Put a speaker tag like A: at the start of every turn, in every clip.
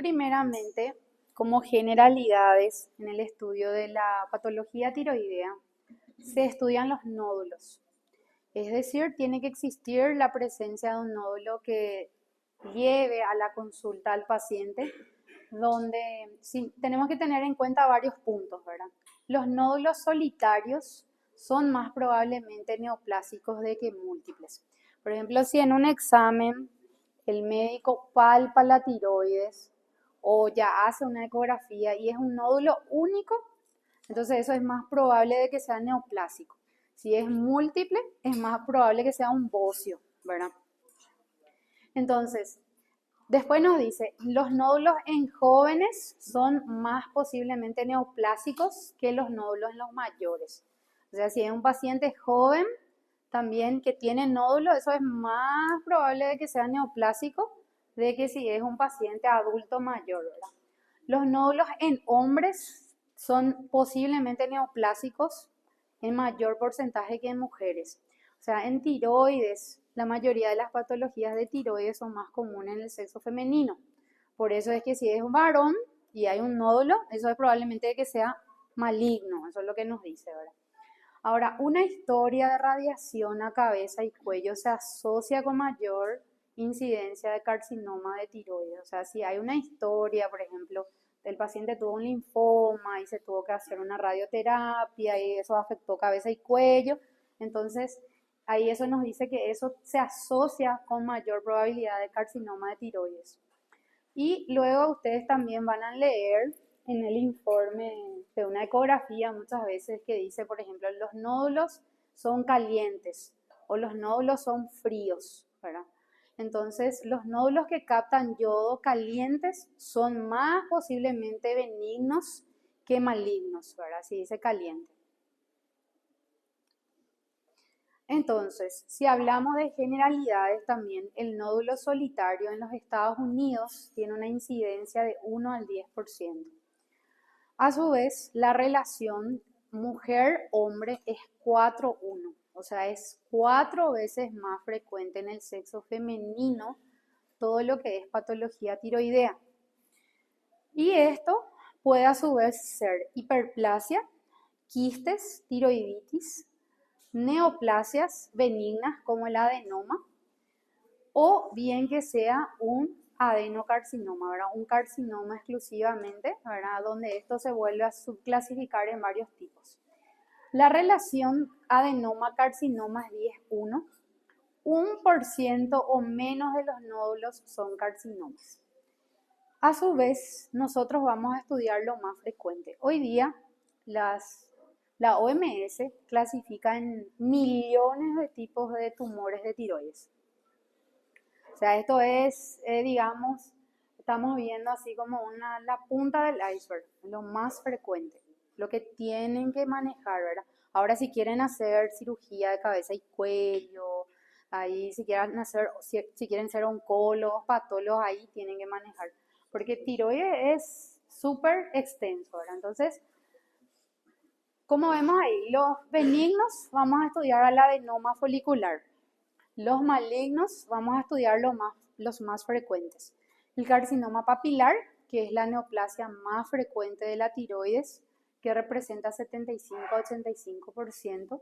A: Primeramente, como generalidades en el estudio de la patología tiroidea, se estudian los nódulos. Es decir, tiene que existir la presencia de un nódulo que lleve a la consulta al paciente, donde sí, tenemos que tener en cuenta varios puntos, ¿verdad? Los nódulos solitarios son más probablemente neoplásicos de que múltiples. Por ejemplo, si en un examen el médico palpa la tiroides o ya hace una ecografía y es un nódulo único, entonces eso es más probable de que sea neoplásico. Si es múltiple, es más probable que sea un bocio, ¿verdad? Entonces, después nos dice, los nódulos en jóvenes son más posiblemente neoplásicos que los nódulos en los mayores. O sea, si es un paciente joven también que tiene nódulos, eso es más probable de que sea neoplásico de que si es un paciente adulto mayor, ¿verdad? Los nódulos en hombres son posiblemente neoplásicos en mayor porcentaje que en mujeres. O sea, en tiroides, la mayoría de las patologías de tiroides son más comunes en el sexo femenino. Por eso es que si es un varón y hay un nódulo, eso es probablemente que sea maligno. Eso es lo que nos dice, ¿verdad? Ahora, una historia de radiación a cabeza y cuello se asocia con mayor incidencia de carcinoma de tiroides. O sea, si hay una historia, por ejemplo, el paciente tuvo un linfoma y se tuvo que hacer una radioterapia y eso afectó cabeza y cuello, entonces ahí eso nos dice que eso se asocia con mayor probabilidad de carcinoma de tiroides. Y luego ustedes también van a leer en el informe de una ecografía muchas veces que dice, por ejemplo, los nódulos son calientes o los nódulos son fríos, ¿verdad? Entonces, los nódulos que captan yodo calientes son más posiblemente benignos que malignos, ¿verdad? Si dice caliente. Entonces, si hablamos de generalidades también, el nódulo solitario en los Estados Unidos tiene una incidencia de 1 al 10%. A su vez, la relación mujer-hombre es 4:1, o sea, es 4 veces más frecuente en el sexo femenino todo lo que es patología tiroidea. Y esto puede a su vez ser hiperplasia, quistes, tiroiditis, neoplasias benignas como el adenoma o bien que sea un adenocarcinoma, ¿verdad? Un carcinoma exclusivamente, ¿verdad? Donde esto se vuelve a subclasificar en varios tipos. La relación adenoma-carcinoma es 10:1. 1% o menos de los nódulos son carcinomas. A su vez, nosotros vamos a estudiar lo más frecuente. Hoy día, la OMS clasifica en millones de tipos de tumores de tiroides. O sea, esto es, digamos, estamos viendo así como la punta del iceberg, lo más frecuente, lo que tienen que manejar, ¿verdad? Ahora, si quieren hacer cirugía de cabeza y cuello, ahí si quieren hacer, si quieren ser oncólogos, patólogos, ahí tienen que manejar. Porque tiroides es súper extenso, ¿verdad? Entonces, como vemos ahí, los benignos vamos a estudiar al adenoma folicular. Los malignos vamos a estudiar los más frecuentes. El carcinoma papilar, que es la neoplasia más frecuente de la tiroides, que representa 75-85%.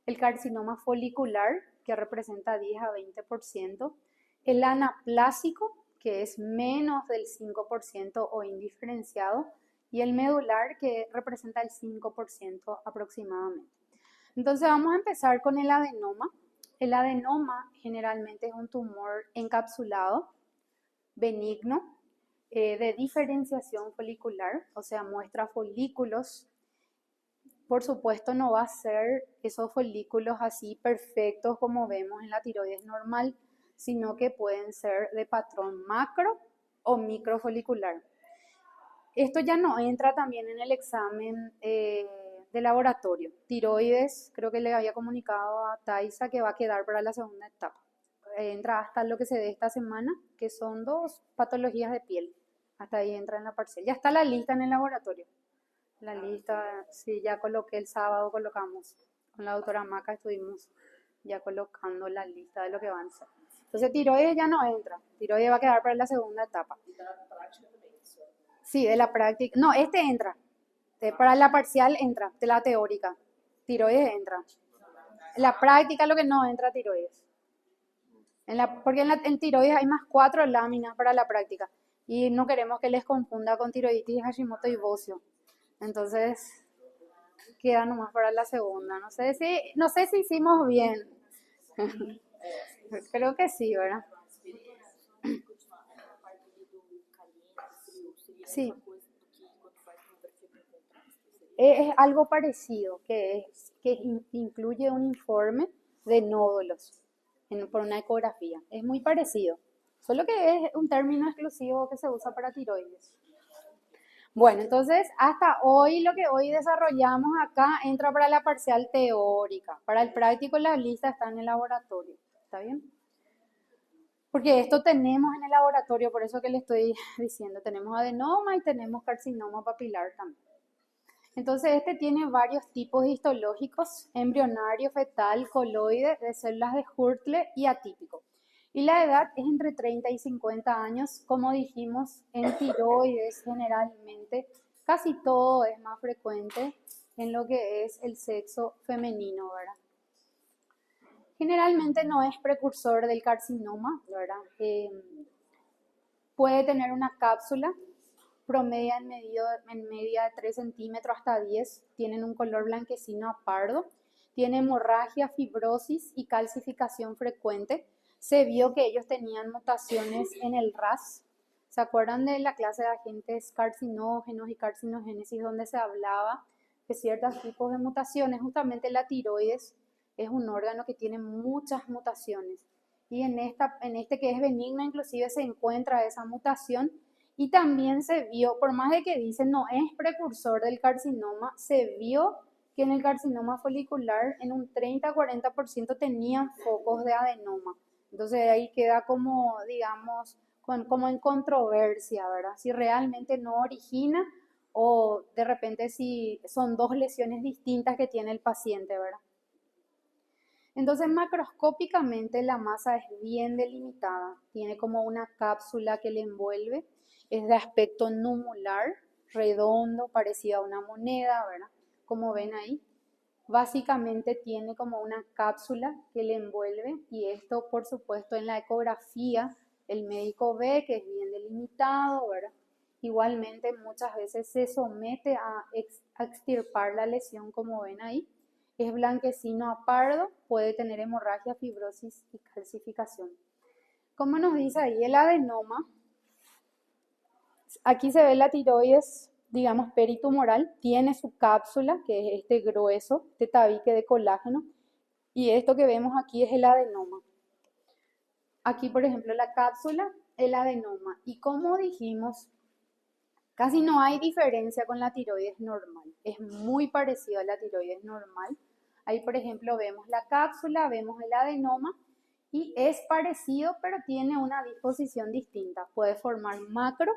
A: El carcinoma folicular, que representa 10 a 20%. El anaplásico, que es menos del 5% o indiferenciado. Y el medular, que representa el 5% aproximadamente. Entonces vamos a empezar con el adenoma. El adenoma generalmente es un tumor encapsulado, benigno, de diferenciación folicular, o sea, muestra folículos. Por supuesto, no va a ser esos folículos así perfectos como vemos en la tiroides normal, sino que pueden ser de patrón macro o microfolicular. Esto ya no entra también en el examen de laboratorio. Tiroides, creo que le había comunicado a Taisa que va a quedar para la segunda etapa. Entra hasta lo que se dé esta semana, que son 2 patologías de piel. Hasta ahí entra en la parcial. Ya está la lista en el laboratorio. La lista, sí, ya coloqué el sábado, colocamos. Con la doctora Maca estuvimos ya colocando la lista de lo que van a ser. Entonces tiroides ya no entra. Tiroides va a quedar para la segunda etapa. Sí, de la práctica. No, este entra. Para la parcial entra, de la teórica. Tiroides entra. En la práctica lo que no entra tiroides. Porque en tiroides hay más 4 láminas para la práctica. Y no queremos que les confunda con tiroiditis, Hashimoto y bocio. Entonces, queda nomás para la segunda. No sé si hicimos bien. Creo que sí, ¿verdad? Sí. Es algo parecido, que incluye un informe de nódulos por una ecografía. Es muy parecido, solo que es un término exclusivo que se usa para tiroides. Bueno, entonces hasta hoy lo que hoy desarrollamos acá entra para la parcial teórica. Para el práctico la lista está en el laboratorio. ¿Está bien? Porque esto tenemos en el laboratorio, por eso que le estoy diciendo, tenemos adenoma y tenemos carcinoma papilar también. Entonces, este tiene varios tipos histológicos: embrionario, fetal, coloide, de células de Hurtle y atípico. Y la edad es entre 30 y 50 años. Como dijimos, en tiroides generalmente casi todo es más frecuente en lo que es el sexo femenino, ¿verdad? Generalmente no es precursor del carcinoma, ¿verdad? Puede tener una cápsula promedia en media de 3 centímetros hasta 10, tienen un color blanquecino a pardo, tiene hemorragia, fibrosis y calcificación frecuente. Se vio que ellos tenían mutaciones en el RAS. ¿Se acuerdan de la clase de agentes carcinógenos y carcinogénesis donde se hablaba de ciertos tipos de mutaciones? Justamente la tiroides es un órgano que tiene muchas mutaciones y en este que es benigno inclusive se encuentra esa mutación. Y también se vio, por más de que dicen no es precursor del carcinoma, se vio que en el carcinoma folicular en un 30-40% tenían focos de adenoma. Entonces ahí queda como, digamos, como en controversia, ¿verdad? Si realmente no origina o de repente si son dos lesiones distintas que tiene el paciente, ¿verdad? Entonces, macroscópicamente la masa es bien delimitada, tiene como una cápsula que le envuelve, es de aspecto numular, redondo, parecido a una moneda, ¿verdad? Como ven ahí. Básicamente tiene como una cápsula que le envuelve y esto, por supuesto, en la ecografía el médico ve que es bien delimitado, ¿verdad? Igualmente muchas veces se somete a extirpar la lesión, como ven ahí. Es blanquecino a pardo, puede tener hemorragia, fibrosis y calcificación. Como nos dice ahí el adenoma, aquí se ve la tiroides, digamos, peritumoral, tiene su cápsula, que es este grueso, este tabique de colágeno, y esto que vemos aquí es el adenoma. Aquí, por ejemplo, la cápsula, el adenoma. Y como dijimos, casi no hay diferencia con la tiroides normal. Es muy parecido a la tiroides normal. Ahí, por ejemplo, vemos la cápsula, vemos el adenoma y es parecido, pero tiene una disposición distinta. Puede formar macro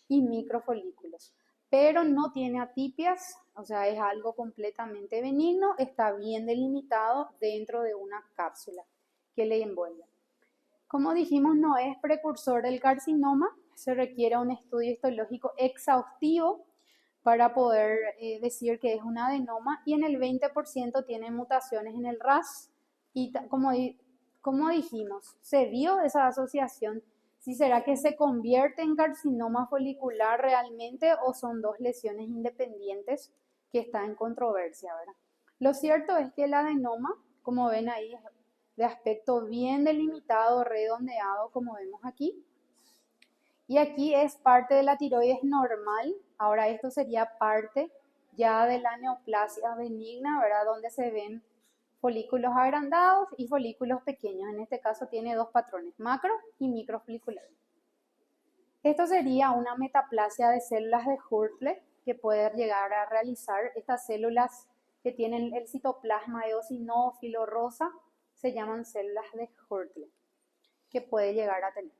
A: y microfolículos, pero no tiene atipias, o sea, es algo completamente benigno, está bien delimitado dentro de una cápsula que le envuelve. Como dijimos, no es precursor del carcinoma, se requiere un estudio histológico exhaustivo para poder decir que es un adenoma y en el 20% tiene mutaciones en el RAS y como dijimos, se vio esa asociación. Si será que se convierte en carcinoma folicular realmente o son dos lesiones independientes que está en controversia, ¿verdad? Lo cierto es que el adenoma, como ven ahí, es de aspecto bien delimitado, redondeado, como vemos aquí. Y aquí es parte de la tiroides normal. Ahora esto sería parte ya de la neoplasia benigna, ¿verdad? Donde se ven folículos agrandados y folículos pequeños. En este caso tiene dos patrones, macro y microfolicular. Esto sería una metaplasia de células de Hurtle que puede llegar a realizar estas células que tienen el citoplasma eosinófilo rosa, se llaman células de Hurtle, que puede llegar a tener.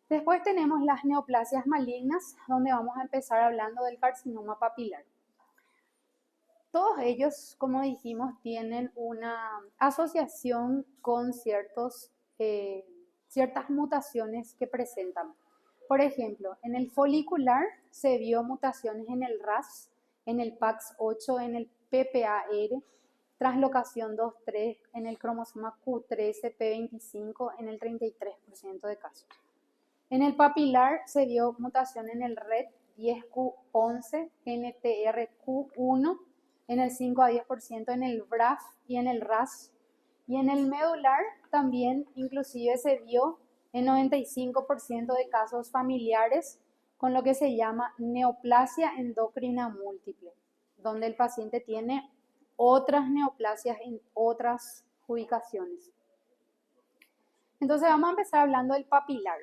A: Después tenemos las neoplasias malignas, donde vamos a empezar hablando del carcinoma papilar. Todos ellos, como dijimos, tienen una asociación con ciertas mutaciones que presentan. Por ejemplo, en el folicular se vio mutaciones en el RAS, en el PAX8, en el PPAR, translocación 2,3 en el cromosoma Q13, P25 en el 33% de casos. En el papilar se vio mutación en el RET10Q11, NTRQ1 en el 5 a 10%, en el BRAF y en el RAS. Y en el medular también inclusive se vio en 95% de casos familiares con lo que se llama neoplasia endocrina múltiple, donde el paciente tiene otras neoplasias en otras ubicaciones. Entonces vamos a empezar hablando del papilar.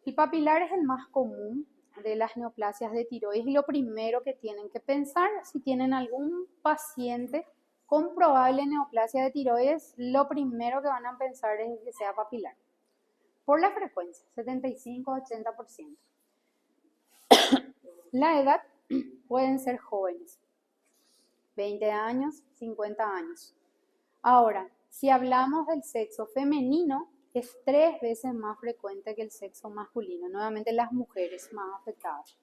A: El papilar es el más común de las neoplasias de tiroides y lo primero que tienen que pensar si tienen algún paciente con probable neoplasia de tiroides, lo primero que van a pensar es que sea papilar. Por la frecuencia, 75-80%. La edad pueden ser jóvenes, 20 años, 50 años. Ahora, si hablamos del sexo femenino, es 3 veces más frecuente que el sexo masculino. Nuevamente las mujeres más afectadas.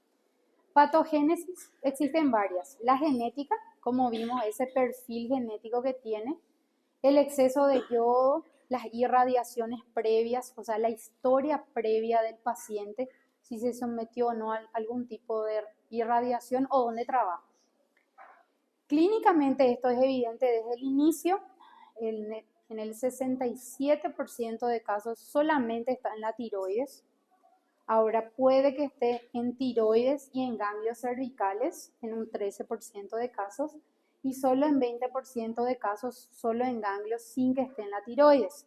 A: Patogénesis existen varias. La genética, como vimos, ese perfil genético que tiene, el exceso de yodo, las irradiaciones previas, o sea, la historia previa del paciente, si se sometió o no a algún tipo de irradiación o dónde trabaja. Clínicamente esto es evidente desde el inicio, en el 67% de casos solamente está en la tiroides. Ahora puede que esté en tiroides y en ganglios cervicales en un 13% de casos y solo en 20% de casos solo en ganglios sin que esté en la tiroides.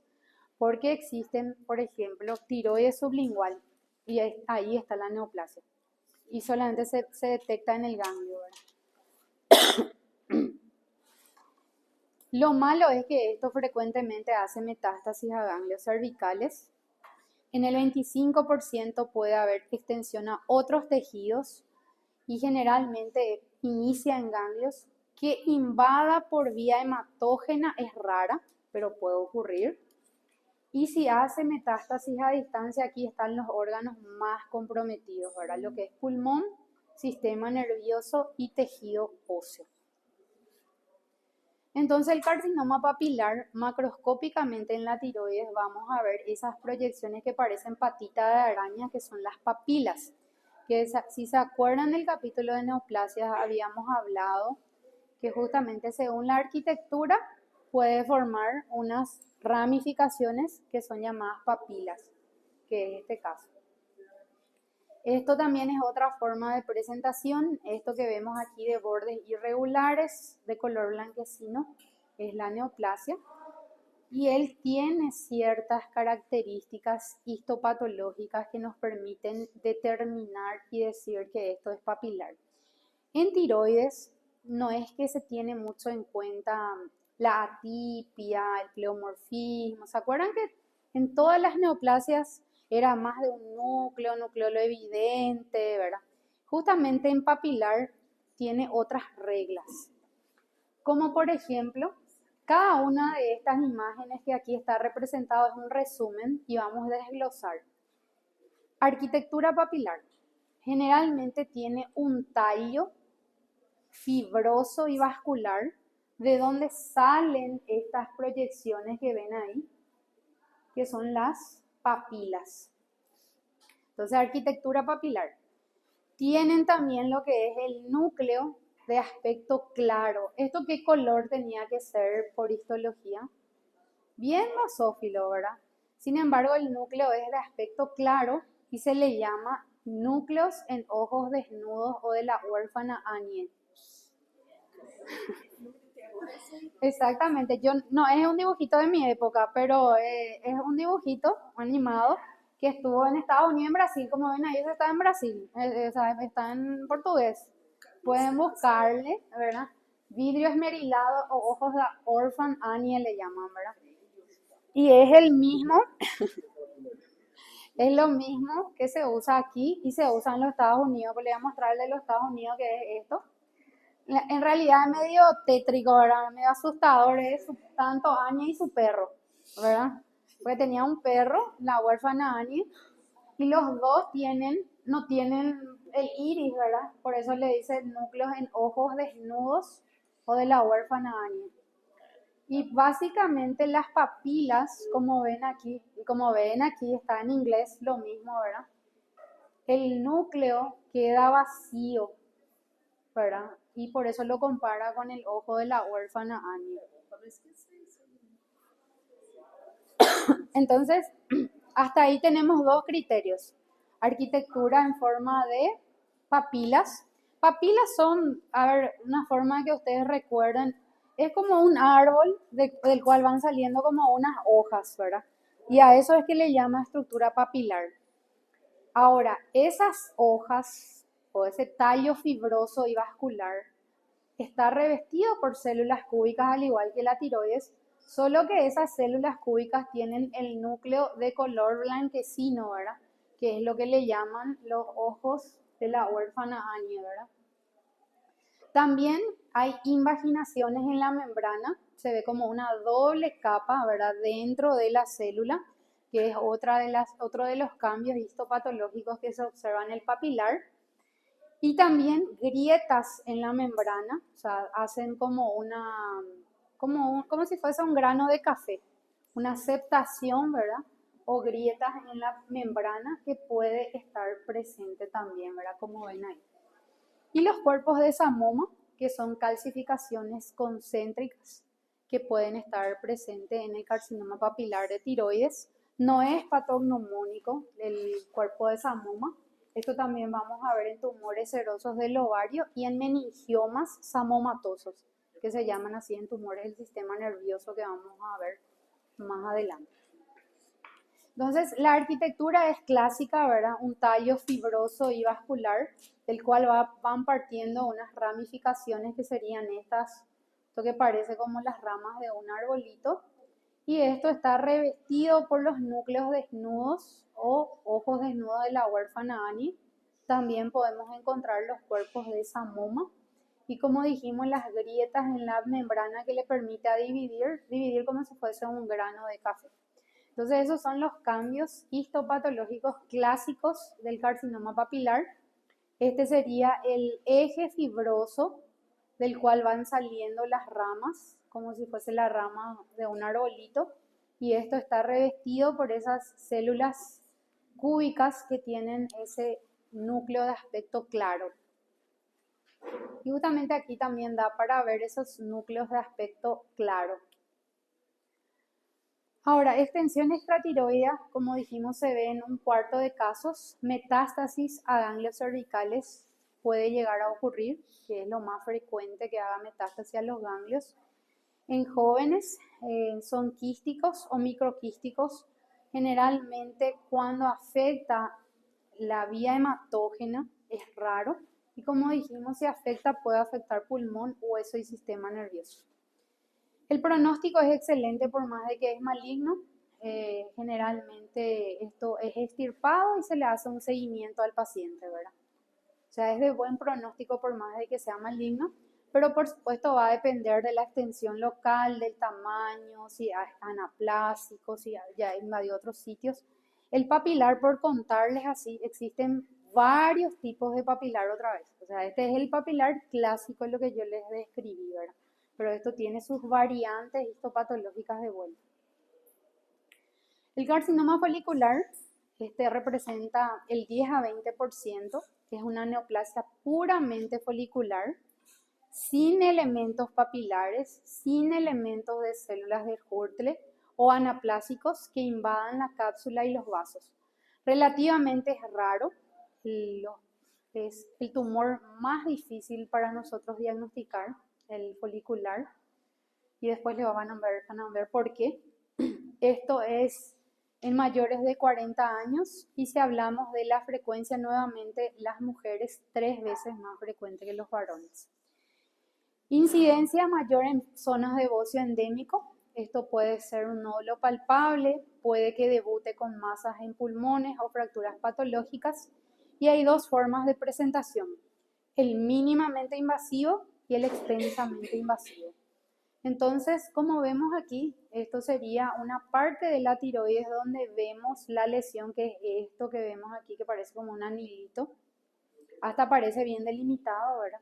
A: Porque existen, por ejemplo, tiroides sublingual y ahí está la neoplasia y solamente se detecta en el ganglio, ¿verdad? Lo malo es que esto frecuentemente hace metástasis a ganglios cervicales. En el 25% puede haber extensión a otros tejidos y generalmente inicia en ganglios. Que invada por vía hematógena es rara, pero puede ocurrir. Y si hace metástasis a distancia, aquí están los órganos más comprometidos, ¿verdad? Lo que es pulmón, sistema nervioso y tejido óseo. Entonces el carcinoma papilar, macroscópicamente en la tiroides vamos a ver esas proyecciones que parecen patita de araña, que son las papilas. Que si se acuerdan del capítulo de neoplasias, habíamos hablado que justamente según la arquitectura puede formar unas ramificaciones que son llamadas papilas, que es este caso. Esto también es otra forma de presentación. Esto que vemos aquí de bordes irregulares de color blanquecino es la neoplasia. Y él tiene ciertas características histopatológicas que nos permiten determinar y decir que esto es papilar. En tiroides no es que se tiene mucho en cuenta la atipia, el pleomorfismo. ¿Se acuerdan que en todas las neoplasias era más de un nucleolo evidente, ¿verdad? Justamente en papilar tiene otras reglas. Como por ejemplo, cada una de estas imágenes que aquí está representado es un resumen y vamos a desglosar. Arquitectura papilar. Generalmente tiene un tallo fibroso y vascular, de donde salen estas proyecciones que ven ahí, que son las papilas. Entonces, arquitectura papilar. Tienen también lo que es el núcleo de aspecto claro. ¿Esto qué color tenía que ser por histología? Bien basófilo, ¿verdad? Sin embargo, el núcleo es de aspecto claro y se le llama núcleos en ojos desnudos o de la huérfana Anie. Exactamente, no es un dibujito de mi época, pero es un dibujito animado que estuvo en Estados Unidos y en Brasil. Como ven ahí, está en Brasil, está en portugués. Pueden buscarle, ¿verdad? Vidrio esmerilado o ojos de Orphan Annie le llaman, ¿verdad? Y es el mismo, es lo mismo que se usa aquí y se usa en los Estados Unidos. Pues le voy a mostrar el de los Estados Unidos, que es esto. En realidad es medio tétrico, ¿verdad? Medio asustador, es tanto Annie y su perro, ¿verdad? Porque tenía un perro, la huérfana Annie, Y los dos no tienen el iris, ¿verdad? Por eso le dicen núcleos en ojos desnudos o de la huérfana Anya. Y básicamente las papilas, como ven aquí, y como ven aquí está en inglés lo mismo, ¿verdad? El núcleo queda vacío, ¿verdad? Y por eso lo compara con el ojo de la huérfana Anya. Entonces, hasta ahí tenemos dos criterios. Arquitectura en forma de papilas. Papilas son, a ver, una forma que ustedes recuerden, es como un árbol del cual van saliendo como unas hojas, ¿verdad? Y a eso es que le llama estructura papilar. Ahora, esas hojas o ese tallo fibroso y vascular está revestido por células cúbicas al igual que la tiroides, solo que esas células cúbicas tienen el núcleo de color blanquecino, ¿verdad? Que es lo que le llaman los ojos de la huérfana Anya, ¿verdad? También hay invaginaciones en la membrana, se ve como una doble capa, ¿verdad? Dentro de la célula, que es otro de los cambios histopatológicos que se observan en el papilar. Y también grietas en la membrana, o sea, hacen como si fuese un grano de café, una septación, ¿verdad? O grietas en la membrana que puede estar presente también, ¿verdad? Como ven ahí. Y los cuerpos de Samoma, que son calcificaciones concéntricas que pueden estar presentes en el carcinoma papilar de tiroides. No es patognomónico el cuerpo de Samoma. Esto también vamos a ver en tumores serosos del ovario y en meningiomas samomatosos, que se llaman así en tumores del sistema nervioso que vamos a ver más adelante. Entonces, la arquitectura es clásica, ¿verdad? Un tallo fibroso y vascular, del cual van partiendo unas ramificaciones que serían esto que parece como las ramas de un arbolito. Y esto está revestido por los núcleos desnudos o ojos desnudos de la huérfana Anya. También podemos encontrar los cuerpos de Samoma. Y como dijimos, las grietas en la membrana que le permite dividir como si fuese un grano de café. Entonces esos son los cambios histopatológicos clásicos del carcinoma papilar. Este sería el eje fibroso del cual van saliendo las ramas, como si fuese la rama de un arbolito, y esto está revestido por esas células cúbicas que tienen ese núcleo de aspecto claro. Y justamente aquí también da para ver esos núcleos de aspecto claro. Ahora, extensión extratiroidea, como dijimos, se ve en un cuarto de casos. Metástasis a ganglios cervicales puede llegar a ocurrir, que es lo más frecuente que haga metástasis a los ganglios. En jóvenes son quísticos o microquísticos, generalmente cuando afecta la vía hematógena, es raro. Y como dijimos, si afecta, puede afectar pulmón, hueso y sistema nervioso. El pronóstico es excelente por más de que es maligno. Generalmente esto es extirpado y se le hace un seguimiento al paciente, ¿verdad? O sea, es de buen pronóstico por más de que sea maligno, pero por supuesto va a depender de la extensión local, del tamaño, si es anaplásico, si ya invadió otros sitios. El papilar, por contarles así, existen varios tipos de papilar otra vez. O sea, este es el papilar clásico, lo que yo les describí, ¿verdad? Pero esto tiene sus variantes histopatológicas de vuelta. El carcinoma folicular representa el 10 a 20%, que es una neoplasia puramente folicular, sin elementos papilares, sin elementos de células de Hurtle o anaplásicos que invadan la cápsula y los vasos. Relativamente es raro, es el tumor más difícil para nosotros diagnosticar, el folicular, y después le van a ver por qué. Esto es en mayores de 40 años y si hablamos de la frecuencia, nuevamente las mujeres 3 veces más frecuente que los varones. Incidencia mayor en zonas de bocio endémico. Esto puede ser un nódulo palpable, puede que debute con masas en pulmones o fracturas patológicas. Y hay dos formas de presentación, el mínimamente invasivo y el extensamente invasivo. Entonces, como vemos aquí, esto sería una parte de la tiroides donde vemos la lesión, que es esto que vemos aquí, que parece como un anilito. Hasta parece bien delimitado, ¿verdad?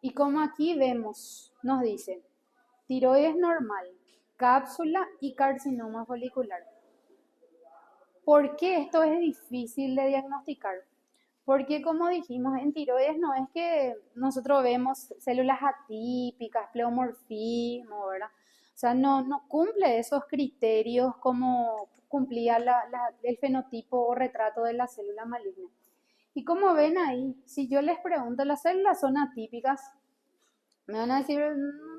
A: Y como aquí vemos, nos dice, tiroides normal, cápsula y carcinoma folicular. ¿Por qué esto es difícil de diagnosticar? Porque como dijimos, en tiroides no es que nosotros vemos células atípicas, pleomorfismo, ¿verdad? O sea, no cumple esos criterios como cumplía el fenotipo o retrato de la célula maligna. Y como ven ahí, si yo les pregunto, ¿las células son atípicas? Me van a decir,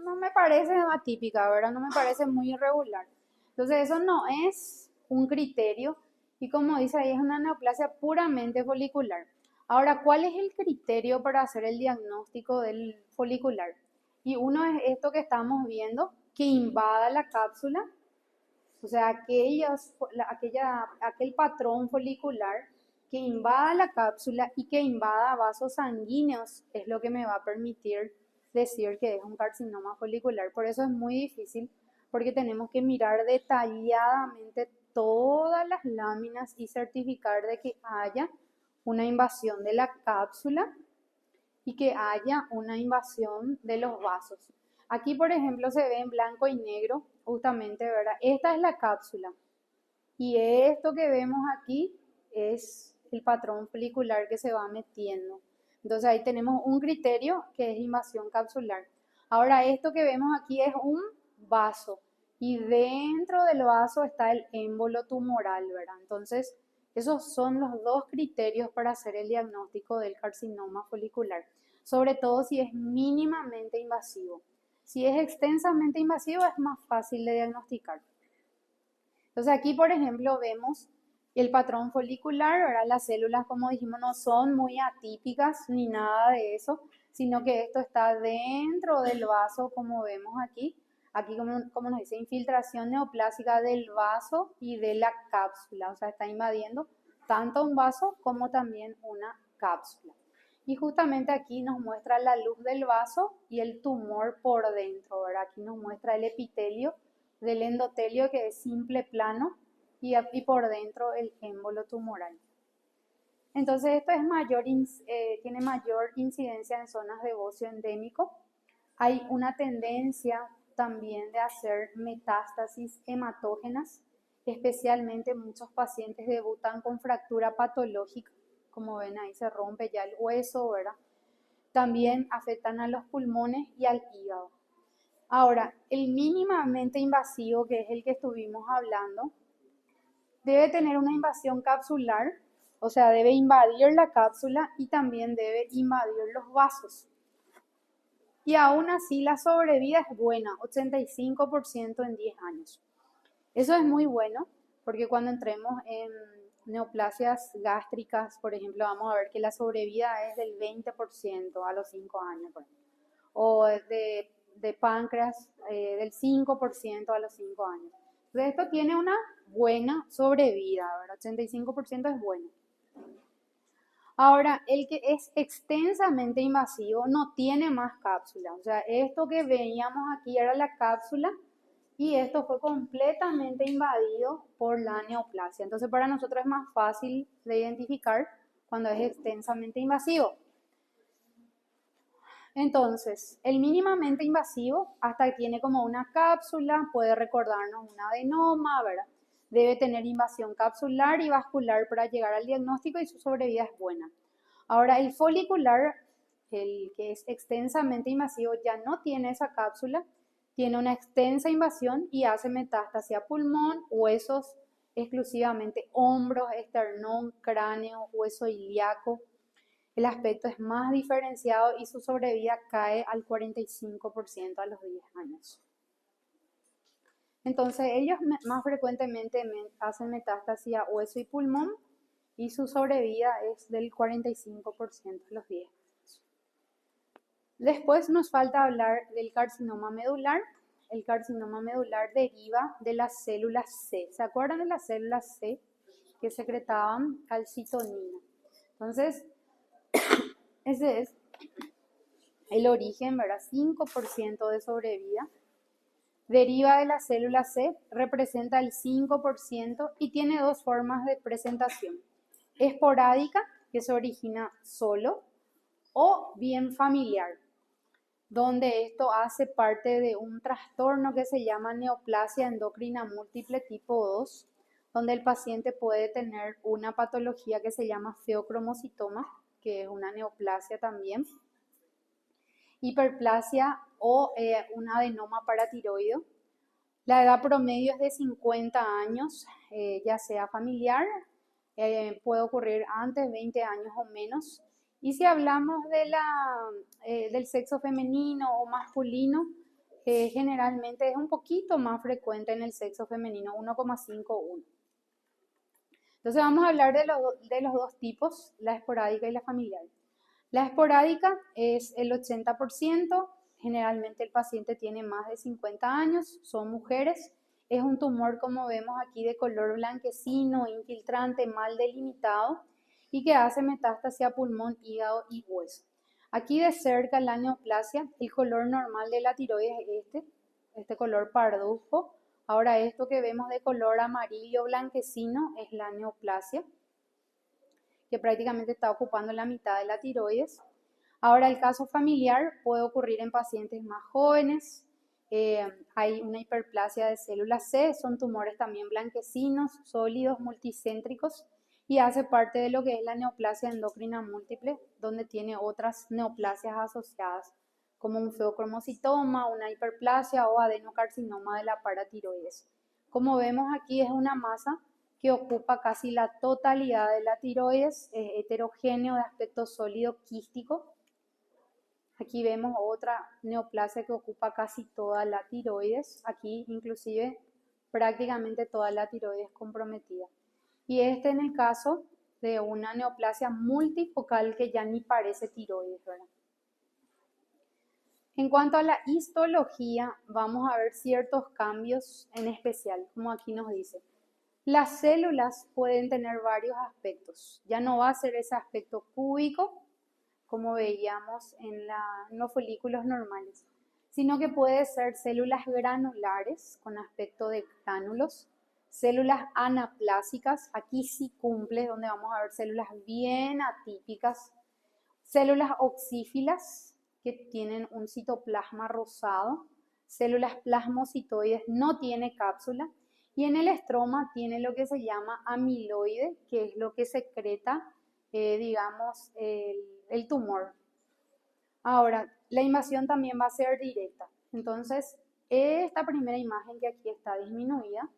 A: no me parece atípica, ¿verdad? No me parece muy irregular. Entonces, eso no es un criterio y como dice ahí, es una neoplasia puramente folicular. Ahora, ¿cuál es el criterio para hacer el diagnóstico del folicular? Y uno es esto que estamos viendo, que invada la cápsula, o sea, aquel patrón folicular que invada la cápsula y que invada vasos sanguíneos es lo que me va a permitir decir que es un carcinoma folicular. Por eso es muy difícil, porque tenemos que mirar detalladamente todas las láminas y certificar de que haya una invasión de la cápsula y que haya una invasión de los vasos. Aquí, por ejemplo, se ve en blanco y negro, justamente, ¿verdad? Esta es la cápsula. Y esto que vemos aquí es el patrón folicular que se va metiendo. Entonces ahí tenemos un criterio que es invasión capsular. Ahora esto que vemos aquí es un vaso y dentro del vaso está el émbolo tumoral, ¿verdad? Entonces esos son los dos criterios para hacer el diagnóstico del carcinoma folicular, sobre todo si es mínimamente invasivo. Si es extensamente invasivo es más fácil de diagnosticar. Entonces aquí, por ejemplo, vemos el patrón folicular, ¿verdad? Las células, como dijimos, no son muy atípicas ni nada de eso, sino que esto está dentro del vaso, como vemos aquí. Aquí, como nos dice, infiltración neoplásica del vaso y de la cápsula, o sea, está invadiendo tanto un vaso como también una cápsula. Y justamente aquí nos muestra la luz del vaso y el tumor por dentro, ¿verdad? Aquí nos muestra el epitelio del endotelio, que es simple plano, y por dentro el émbolo tumoral. Entonces esto tiene mayor incidencia en zonas de bocio endémico. Hay una tendencia también de hacer metástasis hematógenas, especialmente muchos pacientes debutan con fractura patológica, como ven ahí se rompe ya el hueso, ¿verdad? También afectan a los pulmones y al hígado. Ahora, el mínimamente invasivo, que es el que estuvimos hablando, debe tener una invasión capsular, o sea, debe invadir la cápsula y también debe invadir los vasos. Y aún así la sobrevida es buena, 85% en 10 años. Eso es muy bueno, porque cuando entremos en neoplasias gástricas, por ejemplo, vamos a ver que la sobrevida es del 20% a los 5 años, por ejemplo. O de páncreas del 5% a los 5 años. Entonces esto tiene una buena sobrevida, ¿verdad? 85% es bueno. Ahora, el que es extensamente invasivo no tiene más cápsula. O sea, esto que veíamos aquí era la cápsula y esto fue completamente invadido por la neoplasia. Entonces, para nosotros es más fácil de identificar cuando es extensamente invasivo. Entonces, el mínimamente invasivo hasta tiene como una cápsula, puede recordarnos un adenoma, ¿verdad? Debe tener invasión capsular y vascular para llegar al diagnóstico y su sobrevida es buena. Ahora, el folicular, el que es extensamente invasivo, ya no tiene esa cápsula, tiene una extensa invasión y hace metástasis a pulmón, huesos, exclusivamente hombros, esternón, cráneo, hueso ilíaco. El aspecto es más diferenciado y su sobrevida cae al 45% a los 10 años. Entonces, ellos más frecuentemente hacen metástasis a hueso y pulmón y su sobrevida es del 45% a los 10 años. Después nos falta hablar del carcinoma medular. El carcinoma medular deriva de las células C. ¿Se acuerdan de las células C que secretaban calcitonina? Entonces, ese es el origen, ¿verdad? 5% de sobrevida. Deriva de la célula C, representa el 5% y tiene dos formas de presentación. Esporádica, que se origina solo, o bien familiar, donde esto hace parte de un trastorno que se llama neoplasia endocrina múltiple tipo 2, donde el paciente puede tener una patología que se llama feocromocitoma, que es una neoplasia también, hiperplasia o un adenoma paratiroideo. La edad promedio es de 50 años, ya sea familiar, puede ocurrir antes, 20 años o menos. Y si hablamos del sexo femenino o masculino, generalmente es un poquito más frecuente en el sexo femenino, 1,51. Entonces vamos a hablar de los dos tipos, la esporádica y la familiar. La esporádica es el 80%, generalmente el paciente tiene más de 50 años, son mujeres, es un tumor como vemos aquí de color blanquecino, infiltrante, mal delimitado y que hace metástasis a pulmón, hígado y hueso. Aquí de cerca la neoplasia, el color normal de la tiroides es este color parduzco. Ahora esto que vemos de color amarillo blanquecino es la neoplasia, que prácticamente está ocupando la mitad de la tiroides. Ahora el caso familiar puede ocurrir en pacientes más jóvenes. Hay una hiperplasia de células C, son tumores también blanquecinos, sólidos, multicéntricos y hace parte de lo que es la neoplasia endocrina múltiple, donde tiene otras neoplasias asociadas, como un feocromocitoma, una hiperplasia o adenocarcinoma de la paratiroides. Como vemos aquí es una masa que ocupa casi la totalidad de la tiroides, es heterogéneo de aspecto sólido quístico. Aquí vemos otra neoplasia que ocupa casi toda la tiroides, aquí inclusive prácticamente toda la tiroides comprometida. Y este en el caso de una neoplasia multifocal que ya ni parece tiroides, ¿verdad? En cuanto a la histología, vamos a ver ciertos cambios en especial, como aquí nos dice. Las células pueden tener varios aspectos. Ya no va a ser ese aspecto cúbico, como veíamos en los folículos normales, sino que puede ser células granulares con aspecto de gránulos, células anaplásicas, aquí sí cumple, donde vamos a ver células bien atípicas, células oxífilas que tienen un citoplasma rosado, células plasmocitoides, no tiene cápsula, y en el estroma tiene lo que se llama amiloide, que es lo que secreta, digamos, el tumor. Ahora, la invasión también va a ser directa. Entonces, esta primera imagen que aquí está disminuida,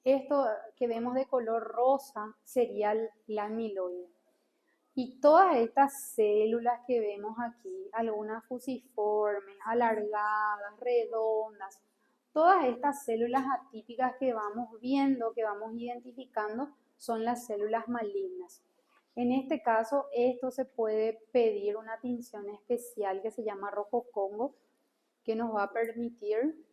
A: esto que vemos de color rosa sería la amiloide. Y todas estas células que vemos aquí, algunas fusiformes, alargadas, redondas, todas estas células atípicas que vamos viendo, que vamos identificando, son las células malignas. En este caso, esto se puede pedir una tinción especial que se llama rojo Congo, que nos va a permitir,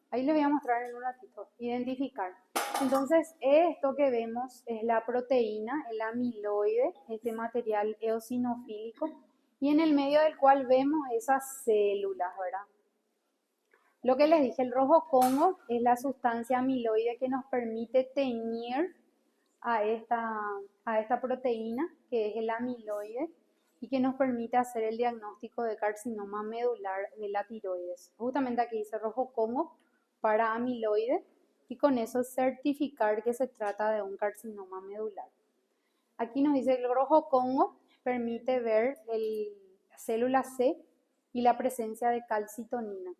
A: ahí les voy a mostrar en un ratito, identificar. Entonces, esto que vemos es la proteína, el amiloide, este material eosinofílico, y en el medio del cual vemos esas células, ¿verdad? Lo que les dije, el rojo Congo es la sustancia amiloide que nos permite teñir a esta proteína, que es el amiloide, y que nos permite hacer el diagnóstico de carcinoma medular de la tiroides. Justamente aquí dice rojo Congo para amiloide, y con eso certificar que se trata de un carcinoma medular. Aquí nos dice el rojo Congo permite ver la célula C y la presencia de calcitonina.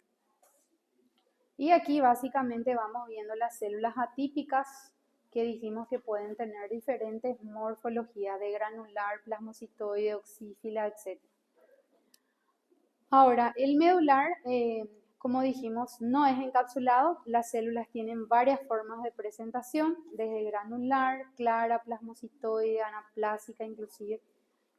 A: Y aquí básicamente vamos viendo las células atípicas que dijimos que pueden tener diferentes morfologías de granular, plasmocitoide, oxífila, etc. Ahora, el medular, como dijimos, no es encapsulado. Las células tienen varias formas de presentación, desde granular, clara, plasmocitoide, anaplásica, inclusive.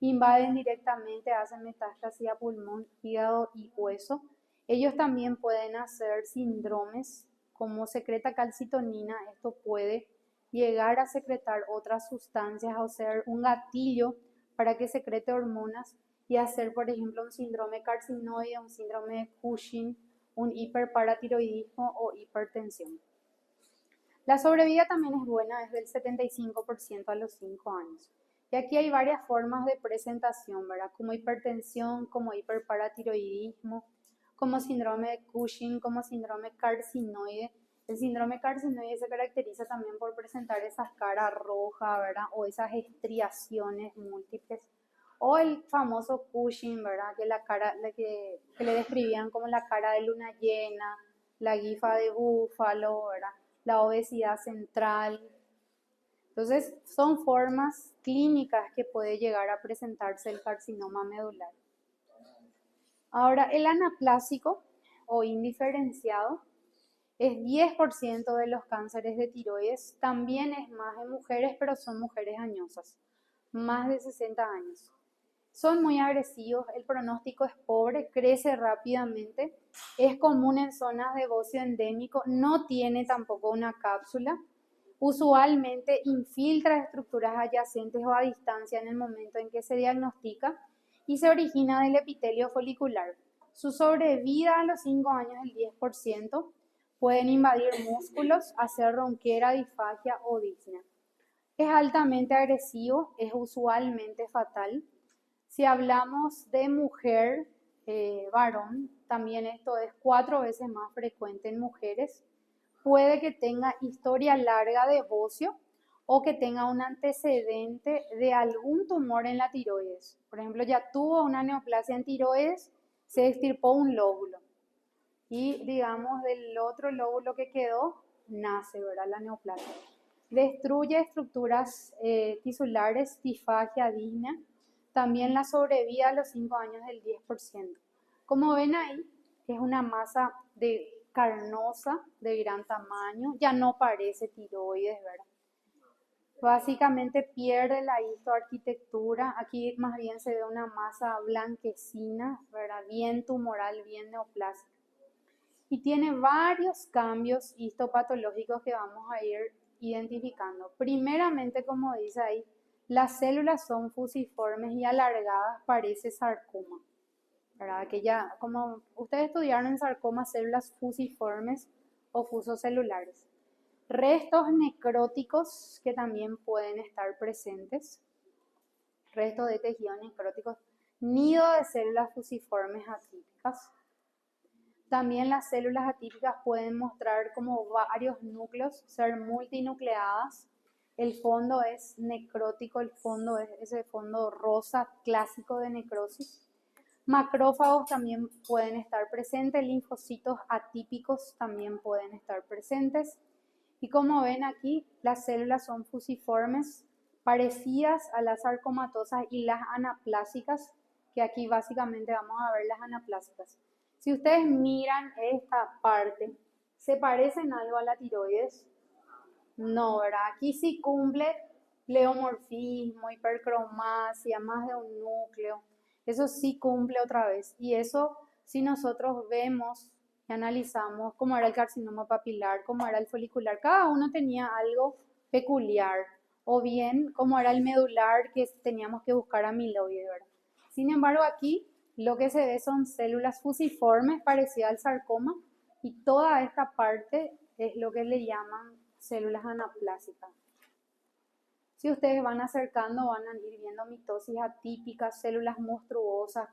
A: Invaden directamente, hacen metástasis a pulmón, hígado y hueso. Ellos también pueden hacer síndromes, como secreta calcitonina, esto puede llegar a secretar otras sustancias o ser un gatillo para que secrete hormonas y hacer, por ejemplo, un síndrome carcinoide, un síndrome de Cushing un hiperparatiroidismo o hipertensión. La sobrevida también es buena, es del 75% a los 5 años. Y aquí hay varias formas de presentación, ¿verdad? Como hipertensión, como hiperparatiroidismo, como síndrome de Cushing, como síndrome carcinoide. El síndrome carcinoide se caracteriza también por presentar esas caras rojas, ¿verdad? O esas estriaciones múltiples. O el famoso Cushing, ¿verdad? Que le describían como la cara de luna llena, la guifa de búfalo, ¿verdad? La obesidad central. Entonces, son formas clínicas que puede llegar a presentarse el carcinoma medular. Ahora, el anaplásico o indiferenciado es 10% de los cánceres de tiroides. También es más en mujeres, pero son mujeres añosas, más de 60 años. Son muy agresivos, el pronóstico es pobre, crece rápidamente, es común en zonas de bocio endémico, no tiene tampoco una cápsula. Usualmente infiltra estructuras adyacentes o a distancia en el momento en que se diagnostica y se origina del epitelio folicular. Su sobrevida a los 5 años es el 10%. Pueden invadir músculos, hacer ronquera, disfagia o disnea. Es altamente agresivo, es usualmente fatal. Si hablamos de mujer, varón, también esto es 4 veces más frecuente en mujeres. Puede que tenga historia larga de bocio o que tenga un antecedente de algún tumor en la tiroides. Por ejemplo, ya tuvo una neoplasia en tiroides, se extirpó un lóbulo y digamos del otro lóbulo que quedó nace, ¿verdad? La neoplasia. Destruye estructuras tisulares, disfagia, disnea. También la sobrevida a los 5 años del 10%. Como ven ahí, es una masa carnosa de gran tamaño, ya no parece tiroides, ¿verdad? Básicamente pierde la histoarquitectura, aquí más bien se ve una masa blanquecina, ¿verdad? Bien tumoral, bien neoplásica. Y tiene varios cambios histopatológicos que vamos a ir identificando. Primeramente, como dice ahí, las células son fusiformes y alargadas, parece sarcoma, ¿verdad? Que ya, como ustedes estudiaron en sarcoma, células fusiformes o fusocelulares. Restos necróticos que también pueden estar presentes, restos de tejidos necróticos, nido de células fusiformes atípicas. También las células atípicas pueden mostrar como varios núcleos, ser multinucleadas. El fondo es necrótico, el fondo es ese fondo rosa clásico de necrosis. Macrófagos también pueden estar presentes, linfocitos atípicos también pueden estar presentes. Y como ven aquí, las células son fusiformes, parecidas a las sarcomatosas y las anaplásicas, que aquí básicamente vamos a ver las anaplásicas. Si ustedes miran esta parte, ¿se parecen algo a la tiroides? No, ¿verdad? Aquí sí cumple pleomorfismo, hipercromasia, más de un núcleo. Eso sí cumple otra vez. Y eso, si nosotros vemos y analizamos cómo era el carcinoma papilar, cómo era el folicular, cada uno tenía algo peculiar. O bien, cómo era el medular, que teníamos que buscar amiloide, ¿verdad? Sin embargo, aquí lo que se ve son células fusiformes parecidas al sarcoma y toda esta parte es lo que le llaman células anaplásicas. Si ustedes van acercando, van a ir viendo mitosis atípicas, células monstruosas.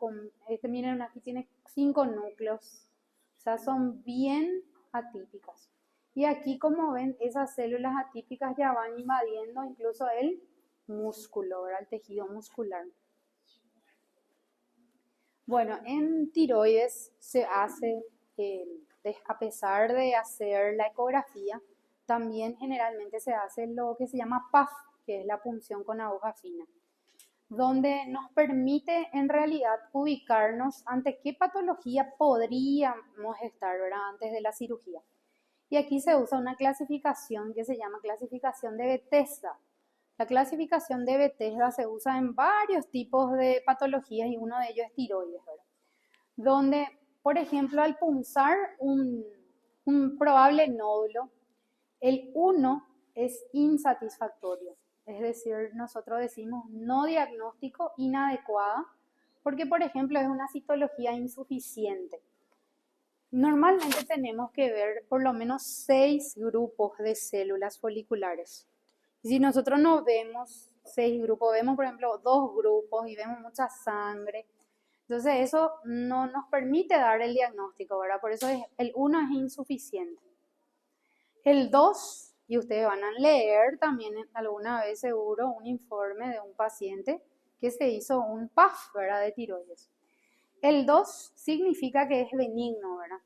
A: Miren, aquí tiene 5 núcleos. O sea, son bien atípicas. Y aquí, como ven, esas células atípicas ya van invadiendo incluso el músculo, ¿verdad? El tejido muscular. Bueno, en tiroides se hace, a pesar de hacer la ecografía, también generalmente se hace lo que se llama PAF, que es la punción con aguja fina, donde nos permite en realidad ubicarnos ante qué patología podríamos estar, ¿verdad? Antes de la cirugía. Y aquí se usa una clasificación que se llama clasificación de Bethesda. La clasificación de Bethesda se usa en varios tipos de patologías y uno de ellos es tiroides, ¿verdad? Donde, por ejemplo, al punzar un probable nódulo, el 1 es insatisfactorio. Es decir, nosotros decimos no diagnóstico inadecuada porque, por ejemplo, es una citología insuficiente. Normalmente tenemos que ver por lo menos 6 grupos de células foliculares. Y si nosotros no vemos 6 grupos, vemos por ejemplo 2 grupos y vemos mucha sangre, entonces eso no nos permite dar el diagnóstico, ¿verdad? Por eso el 1 es insuficiente. El 2, y ustedes van a leer también alguna vez seguro un informe de un paciente que se hizo un PAF, ¿verdad? De tiroides. El 2 significa que es benigno, ¿verdad?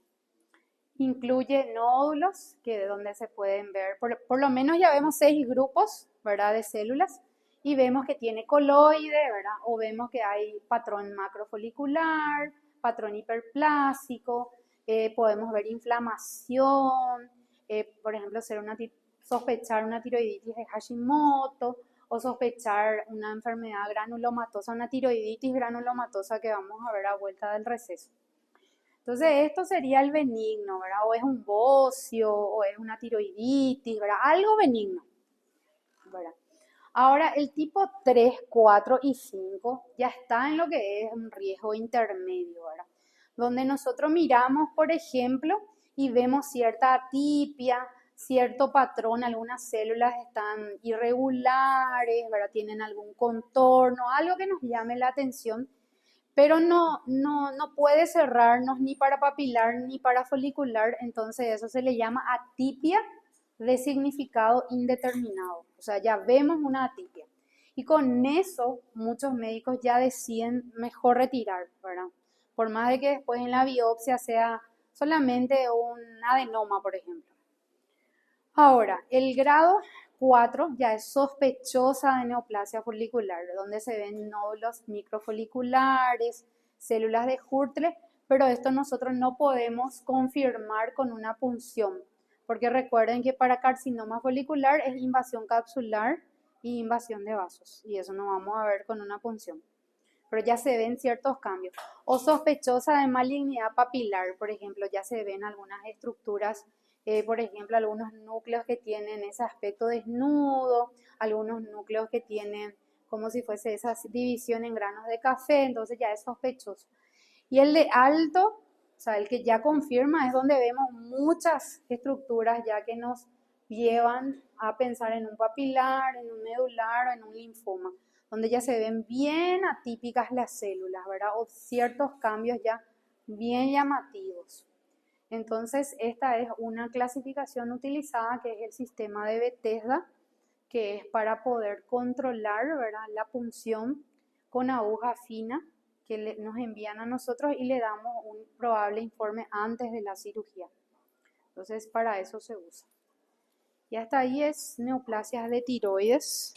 A: Incluye nódulos, que de donde se pueden ver, por lo menos ya vemos 6 grupos, ¿verdad? De células, y vemos que tiene coloide, ¿verdad? O vemos que hay patrón macrofolicular, patrón hiperplásico, podemos ver inflamación, por ejemplo, sospechar una tiroiditis de Hashimoto, o sospechar una enfermedad granulomatosa, una tiroiditis granulomatosa que vamos a ver a vuelta del receso. Entonces, esto sería el benigno, ¿verdad? O es un bocio, o es una tiroiditis, ¿verdad? Algo benigno, ¿verdad? Ahora, el tipo 3, 4 y 5 ya está en lo que es un riesgo intermedio, ¿verdad? Donde nosotros miramos, por ejemplo, y vemos cierta atipia, cierto patrón, algunas células están irregulares, ¿verdad? Tienen algún contorno, algo que nos llame la atención, pero no puede cerrarnos ni para papilar ni para folicular, entonces eso se le llama atipia de significado indeterminado. O sea, ya vemos una atipia. Y con eso muchos médicos ya deciden mejor retirar, ¿verdad? Por más de que después en la biopsia sea solamente un adenoma, por ejemplo. Ahora, el grado 4 ya es sospechosa de neoplasia folicular, donde se ven nódulos microfoliculares, células de Hurtle, pero esto nosotros no podemos confirmar con una punción, porque recuerden que para carcinoma folicular es invasión capsular y invasión de vasos, y eso no vamos a ver con una punción. Pero ya se ven ciertos cambios. O sospechosa de malignidad papilar, por ejemplo, ya se ven algunas estructuras, por ejemplo, algunos núcleos que tienen ese aspecto desnudo, algunos núcleos que tienen como si fuese esa división en granos de café, entonces ya es sospechoso. Y el de alto, o sea, el que ya confirma, es donde vemos muchas estructuras ya que nos llevan a pensar en un papilar, en un medular o en un linfoma, donde ya se ven bien atípicas las células, ¿verdad? O ciertos cambios ya bien llamativos. Entonces, esta es una clasificación utilizada que es el sistema de Bethesda, que es para poder controlar, ¿verdad?, la punción con aguja fina que nos envían a nosotros y le damos un probable informe antes de la cirugía. Entonces, para eso se usa. Y hasta ahí es neoplasias de tiroides.